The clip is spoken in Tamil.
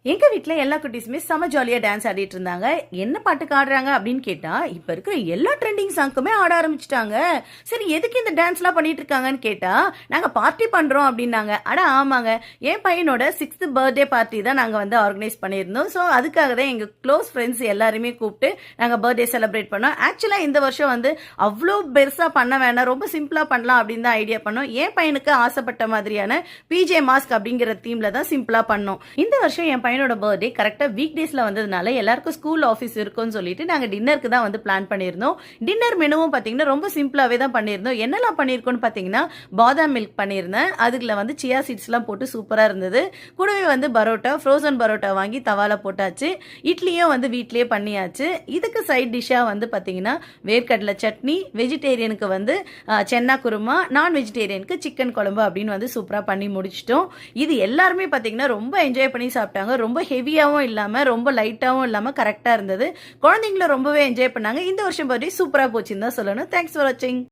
எங்க வீட்ல எல்லா குட்டீஸுமே செம ஜாலியா டான்ஸ் ஆடிட்டு இருந்தாங்க. என்ன பாட்டுக்கு ஆடுறாங்க அப்படின்னு கேட்டா, இப்ப இருக்கிற எல்லா ட்ரெண்டிங் சாங்க்குமே ஆட ஆரம்பிச்சுட்டாங்க. சரி எதுக்கு இந்த டான்ஸ்லாம் பண்ணிட்டு இருக்காங்கன்னு கேட்டா, நாங்க பார்ட்டி பண்றோம் அப்படின்னாங்க. அட ஆமாங்க, என் பையனோட 6th பர்த்டே பார்ட்டி தான் நாங்க வந்து ஆர்கனைஸ் பண்ணியிருந்தோம். ஸோ அதுக்காக தான் எங்க க்ளோஸ் ஃப்ரெண்ட்ஸ் எல்லாருமே கூப்பிட்டு நாங்க பர்த்டே செலிப்ரேட் பண்ணோம். ஆக்சுவலா இந்த வருஷம் வந்து அவ்வளோ பெருசா பண்ண வேணாம், ரொம்ப சிம்பிளா பண்ணலாம் அப்படின்னு தான் ஐடியா பண்ணோம். என் பையனுக்கு ஆசைப்பட்ட மாதிரியான பிஜே மாஸ்க் அப்படிங்கிற தீம்ல தான் சிம்பிளா பண்ணோம். இந்த வருஷம் என் பையனோட பர்த்டே கரெக்டா வீக் டேஸ்ல வந்ததுனால எல்லாருக்கும் ஸ்கூல் ஆஃபீஸ் இருக்கும்னு சொல்லிட்டு நாங்க டின்னருக்கு தான் வந்து பிளான் பண்ணியிருந்தோம். டின்னர் மெனுவும் பாத்தீங்கன்னா ரொம்ப சிம்பிளாவே தான் பண்ணியிருந்தோம். என்னெல்லாம் பண்ணியிருக்கோம்னு பாத்தீங்கன்னா, பாதாம் மில்க் பண்ணியிருந்தேன். அதுக்குள்ள வந்து சியா சீட்ஸ் எல்லாம் போட்டு சூப்பரா இருந்தது. கூடவே வந்து பரோட்டா, ஃப்ரோசன் பரோட்டா வாங்கி தவால போட்டாச்சு. இட்லியும் வந்து வீட்லயே பண்ணியாச்சு. இதுக்கு சைட் டிஷ்ஷா வந்து பாத்தீங்கன்னா வேர்க்கடலை சட்னி, வெஜிடேரியனுக்கு வந்து சென்னா குருமா, நான் வெஜிடேரியனுக்கு சிக்கன் குழம்பு அப்படின்னு வந்து சூப்பரா பண்ணி முடிச்சிட்டோம். இது எல்லாருமே பாத்தீங்கன்னா ரொம்ப என்ஜாய் பண்ணி சாப்பிட்டாங்க. ரொம்ப ஹெவியாகவும் இல்லாமல் ரொம்ப லைட்டாகவும் இல்லாமல் கரெக்டாக இருந்தது. குழந்தைங்களும் ரொம்பவே என்ஜாய் பண்ணாங்க. இந்த வருஷம் பர்த்டே சூப்பராக போச்சுன்னு தான் சொல்லணும். தேங்க்ஸ் ஃபார் வாட்சிங்.